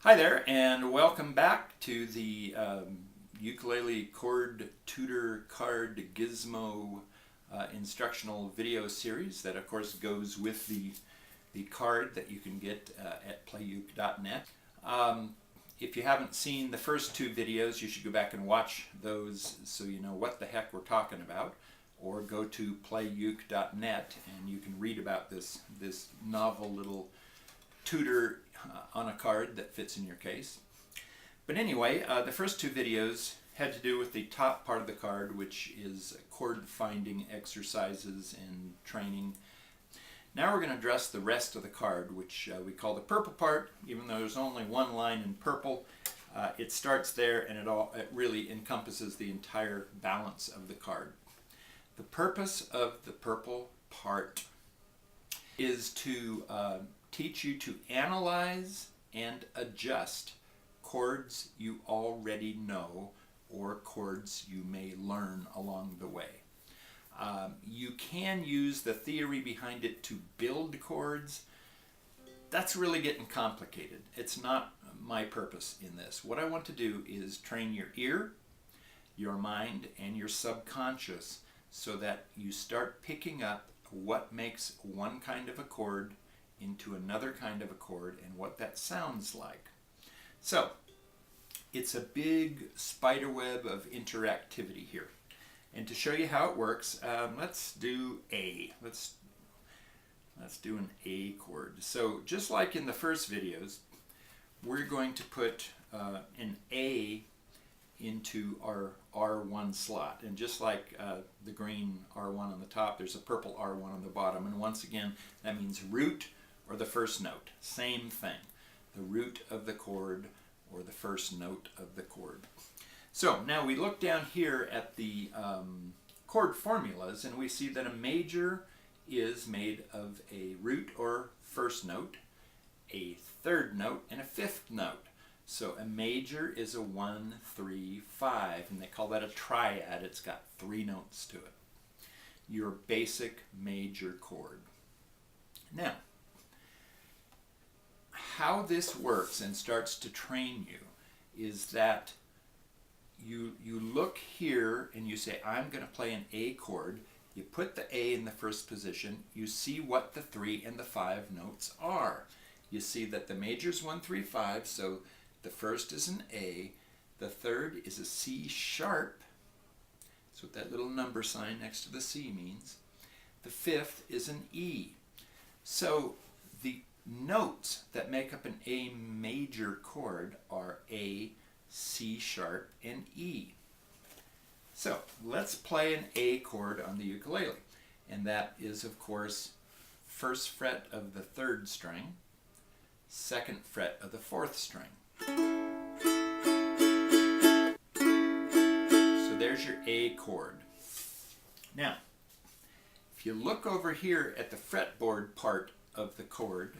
Hi there, and welcome back to the ukulele chord tutor card Gizmo instructional video series that of course goes with the card that you can get at playuke.net. If you haven't seen the first two videos, you should go back and watch those so you know what the heck we're talking about, or go to playuke.net and you can read about this novel little tutor on a card that fits in your case. But anyway, the first two videos had to do with the top part of the card, which is chord finding exercises and training. Now we're going to address the rest of the card, which we call the purple part. Even though there's only one line in purple, it starts there and it really encompasses the entire balance of the card. The purpose of the purple part is to teach you to analyze and adjust chords you already know or chords you may learn along the way. You can use the theory behind it to build chords. That's really getting complicated. It's not my purpose in this. What I want to do is train your ear, your mind, and your subconscious so that you start picking up what makes one kind of a chord into another kind of a chord and what that sounds like. So it's a big spider web of interactivity here. And to show you how it works, let's do A. Let's do an A chord. So just like in the first videos, we're going to put an A into our R1 slot. And just like the green R1 on the top, there's a purple R1 on the bottom. And once again, that means root or the first note. Same thing. The root of the chord or the first note of the chord. So now we look down here at the chord formulas and we see that a major is made of a root or first note, a third note, and a fifth note. So a major is a 1, 3, 5, and they call that a triad. It's got 3 notes to it. Your basic major chord. Now, how this works and starts to train you is that you look here and you say, I'm going to play an A chord. You put the A in the first position. You see what the 3 and the 5 notes are. You see that the major is 1, 3, 5, so the first is an A. The third is a C sharp. That's what that little number sign next to the C means. The fifth is an E. So the notes that make up an A major chord are A, C sharp, and E. So let's play an A chord on the ukulele. And that is, of course, first fret of the 3rd string, 2nd fret of the 4th string. So there's your A chord. Now, if you look over here at the fretboard part of the card,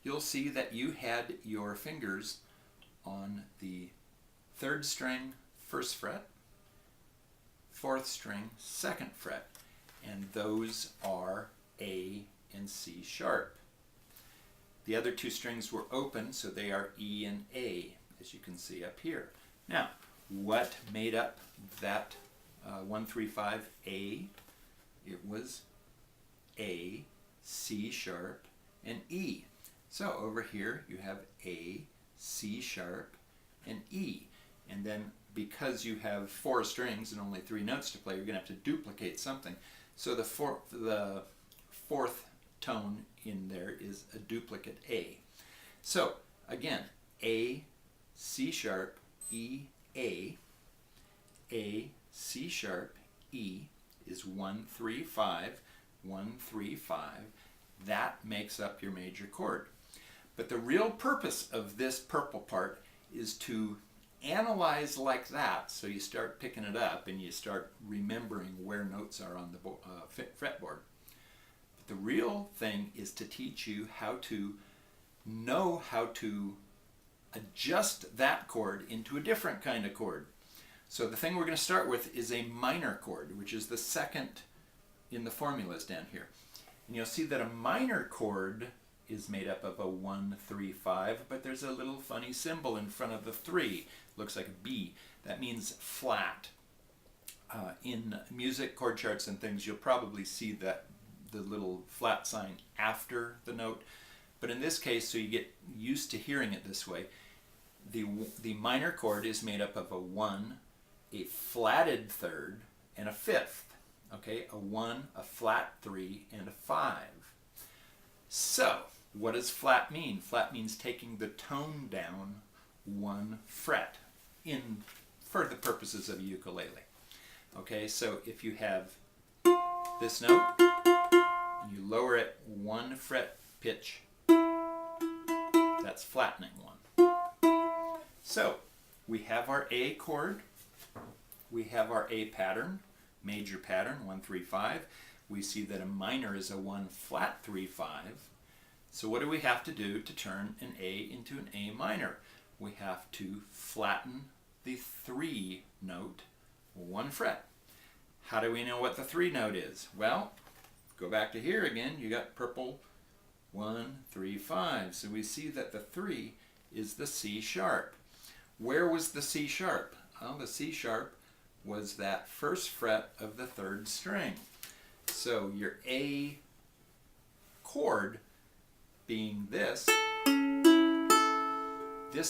you'll see that you had your fingers on the 3rd string, 1st fret, 4th string, 2nd fret, and those are A and C sharp. The other 2 strings were open, so they are E and A, as you can see up here. Now, what made up that 1, 3, 5 A? It was A, C sharp, and E. So over here you have A, C sharp, and E. And then because you have 4 strings and only 3 notes to play, you're going to have to duplicate something. So the fourth tone in there is a duplicate A. So again, A, C sharp, E, A, C sharp, E is 1, 3, 5, 1, 3, 5. That makes up your major chord. But the real purpose of this purple part is to analyze like that, so you start picking it up and you start remembering where notes are on the fretboard. But the real thing is to teach you how to know how to adjust that chord into a different kind of chord. So the thing we're going to start with is a minor chord, which is the 2nd in the formulas down here. And you'll see that a minor chord is made up of a 1, 3, 5, but there's a little funny symbol in front of the 3. Looks like a B. That means flat. In music, chord charts and things, you'll probably see that the little flat sign after the note. But in this case, so you get used to hearing it this way, the minor chord is made up of a 1, a flatted third, and a fifth. Okay, a 1, a flat 3, and a 5. So, what does flat mean? Flat means taking the tone down 1 fret for the purposes of a ukulele. Okay, so if you have this note, you lower it 1 fret pitch, that's flattening 1. So, we have our A chord, we have our A pattern, major pattern, 1, 3, 5. We see that a minor is a 1 flat 3, 5. So what do we have to do to turn an A into an A minor? We have to flatten the 3 note 1 fret. How do we know what the 3 note is? Well, go back to here again. You got purple 1, 3, 5. So we see that the 3 is the C sharp. Where was the C sharp? Well, the C sharp was that first fret of the 3rd string. So your A chord being this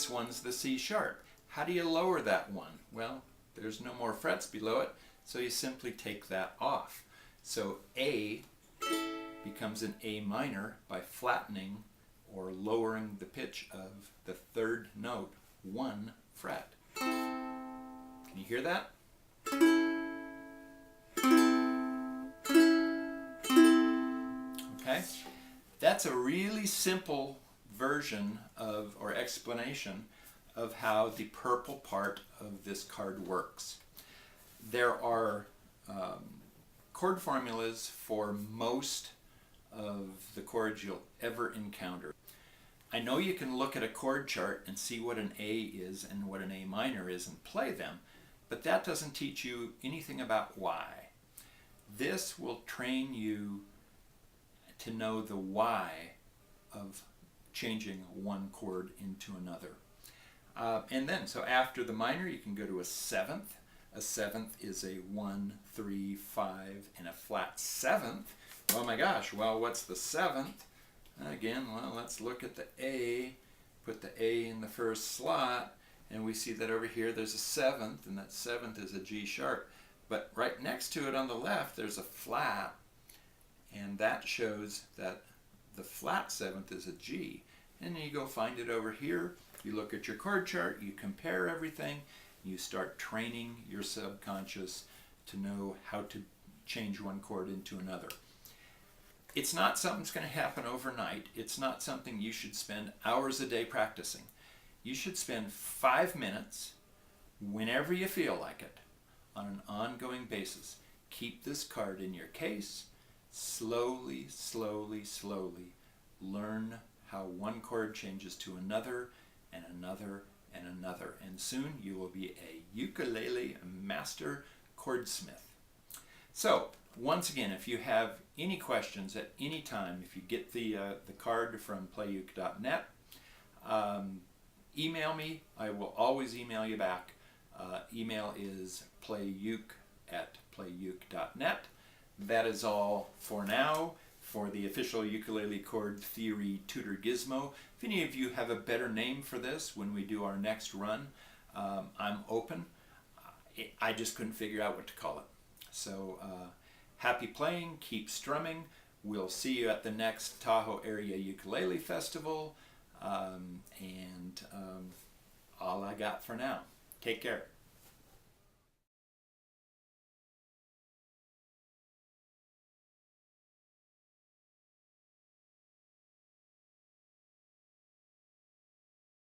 one's the C sharp. How do you lower that one? Well, there's no more frets below it, so you simply take that off. So A becomes an A minor by flattening or lowering the pitch of the 3rd note 1 fret. Can you hear that? Okay, that's a really simple version of, or explanation of how the purple part of this card works. There are chord formulas for most of the chords you'll ever encounter. I know you can look at a chord chart and see what an A is and what an A minor is and play them, but that doesn't teach you anything about why. This will train you to know the why of changing one chord into another. And then, so after the minor, you can go to a 7th. A 7th is a 1, 3, 5, and a flat 7th. Oh my gosh, well, what's the 7th? Again, well, let's look at the A, put the A in the first slot, and we see that over here there's a 7th, and that 7th is a G sharp. But right next to it on the left, there's a flat, and that shows that the flat 7th is a G. And then you go find it over here, you look at your chord chart, you compare everything, you start training your subconscious to know how to change one chord into another. It's not something that's going to happen overnight. It's not something you should spend hours a day practicing. You should spend 5 minutes whenever you feel like it on an ongoing basis. Keep this card in your case. Slowly, slowly, slowly learn how one chord changes to another and another and another. And soon you will be a ukulele master chordsmith. So, once again, if you have any questions at any time, if you get the card from playuke.net, email me. I will always email you back. Email is playuke@playuke.net. That is all for now for the official ukulele chord theory tutor gizmo. If any of you have a better name for this when we do our next run, I'm open. I just couldn't figure out what to call it. So happy playing, keep strumming. We'll see you at the next Tahoe Area Ukulele Festival. And all I got for now. Take care.